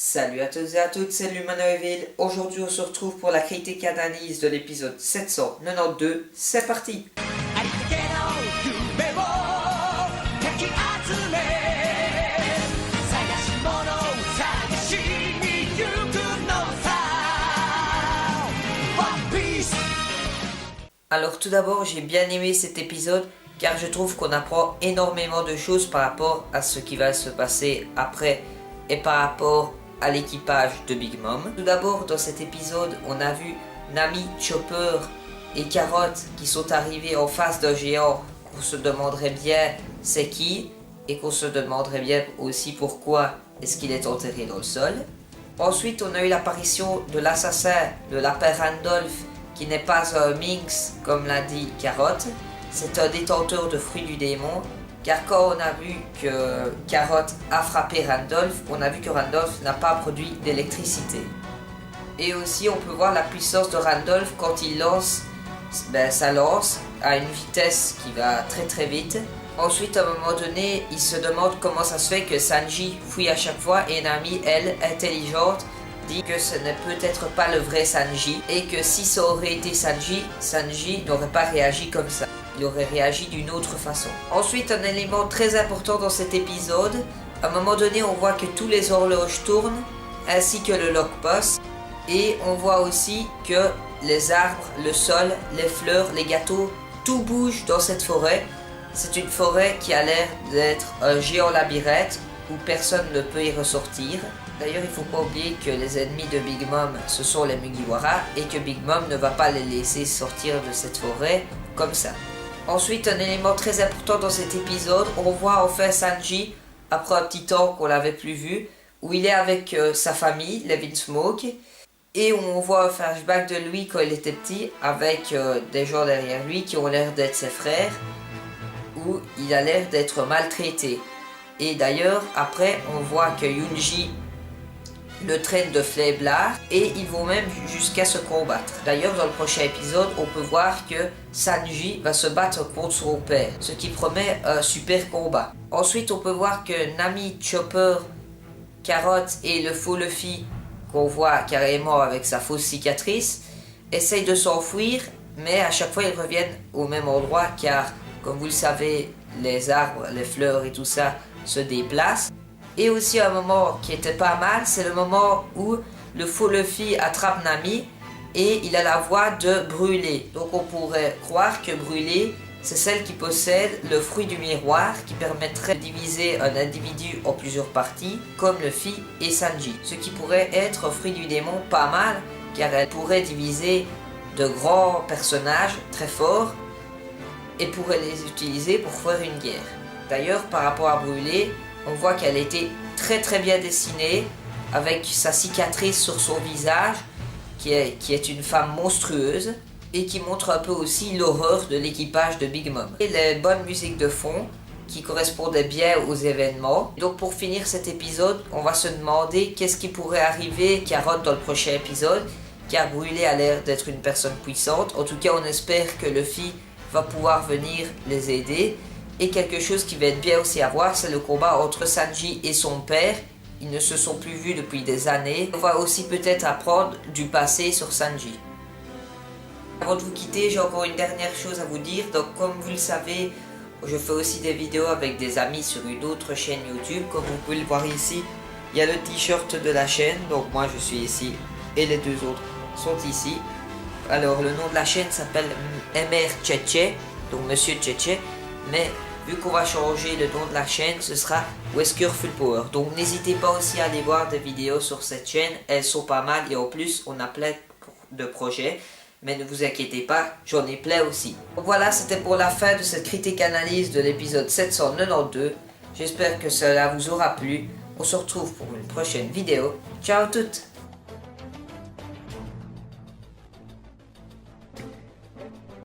Salut à tous et à toutes, c'est Lumanoïville. Aujourd'hui, on se retrouve pour la critique analyse de l'épisode 792. C'est parti! Alors tout d'abord, j'ai bien aimé cet épisode car je trouve qu'on apprend énormément de choses par rapport à ce qui va se passer après et par rapport à l'équipage de Big Mom. Tout d'abord, dans cet épisode, on a vu Nami, Chopper et Carotte qui sont arrivés en face d'un géant qu'on se demanderait bien c'est qui et qu'on se demanderait bien aussi pourquoi est-ce qu'il est enterré dans le sol. Ensuite, on a eu l'apparition de l'assassin de lapin Randolph qui n'est pas un Minx comme l'a dit Carotte. C'est un détenteur de fruits du démon. Car quand on a vu que Carotte a frappé Randolph, on a vu que Randolph n'a pas produit d'électricité. Et aussi on peut voir la puissance de Randolph quand il lance sa lance à une vitesse qui va très très vite. Ensuite à un moment donné, il se demande comment ça se fait que Sanji fuit à chaque fois et Nami, elle, intelligente, dit que ce n'est peut-être pas le vrai Sanji et que si ça aurait été Sanji, Sanji n'aurait pas réagi comme ça. Il aurait réagi d'une autre façon. Ensuite, un élément très important dans cet épisode, à un moment donné, on voit que tous les horloges tournent, ainsi que le lockpost, et on voit aussi que les arbres, le sol, les fleurs, les gâteaux, tout bouge dans cette forêt. C'est une forêt qui a l'air d'être un géant labyrinthe où personne ne peut y ressortir. D'ailleurs, il ne faut pas oublier que les ennemis de Big Mom, ce sont les Mugiwara, et que Big Mom ne va pas les laisser sortir de cette forêt comme ça. Ensuite, un élément très important dans cet épisode, on voit enfin Sanji, après un petit temps qu'on l'avait plus vu, où il est avec sa famille, les Vinsmoke, et on voit un flashback de lui quand il était petit, avec des gens derrière lui qui ont l'air d'être ses frères, où il a l'air d'être maltraité. Et d'ailleurs, après, on voit que Yunji le traîne de faiblard et ils vont même jusqu'à se combattre. D'ailleurs, dans le prochain épisode, on peut voir que Sanji va se battre contre son père, ce qui promet un super combat. Ensuite, on peut voir que Nami, Chopper, Carotte et le faux Luffy, qu'on voit carrément avec sa fausse cicatrice, essayent de s'enfuir, mais à chaque fois ils reviennent au même endroit car, comme vous le savez, les arbres, les fleurs et tout ça se déplacent. Et aussi un moment qui était pas mal, c'est le moment où le faux Luffy attrape Nami et il a la voix de Brûlé. Donc on pourrait croire que Brûlé, c'est celle qui possède le fruit du miroir qui permettrait de diviser un individu en plusieurs parties, comme Luffy et Sanji. Ce qui pourrait être un fruit du démon pas mal, car elle pourrait diviser de grands personnages très forts et pourrait les utiliser pour faire une guerre. D'ailleurs, par rapport à Brûlé, on voit qu'elle était très très bien dessinée, avec sa cicatrice sur son visage, qui est une femme monstrueuse, et qui montre un peu aussi l'horreur de l'équipage de Big Mom. Et les bonnes musiques de fond, qui correspondaient bien aux événements. Donc pour finir cet épisode, on va se demander qu'est-ce qui pourrait arriver Carotte dans le prochain épisode, car Brûlé a l'air d'être une personne puissante. En tout cas, on espère que Luffy va pouvoir venir les aider. Et quelque chose qui va être bien aussi à voir, c'est le combat entre Sanji et son père. Ils ne se sont plus vus depuis des années. On va aussi peut-être apprendre du passé sur Sanji. Avant de vous quitter, j'ai encore une dernière chose à vous dire. Donc comme vous le savez, je fais aussi des vidéos avec des amis sur une autre chaîne YouTube. Comme vous pouvez le voir ici, il y a le t-shirt de la chaîne. Donc moi je suis ici et les deux autres sont ici. Alors le nom de la chaîne s'appelle MR Tchétché, donc Monsieur Tchétché. Mais vu qu'on va changer le nom de la chaîne, ce sera Wesker Full Power. Donc n'hésitez pas aussi à aller voir des vidéos sur cette chaîne, elles sont pas mal et en plus on a plein de projets. Mais ne vous inquiétez pas, j'en ai plein aussi. Donc voilà, c'était pour la fin de cette critique analyse de l'épisode 792. J'espère que cela vous aura plu. On se retrouve pour une prochaine vidéo. Ciao à toutes!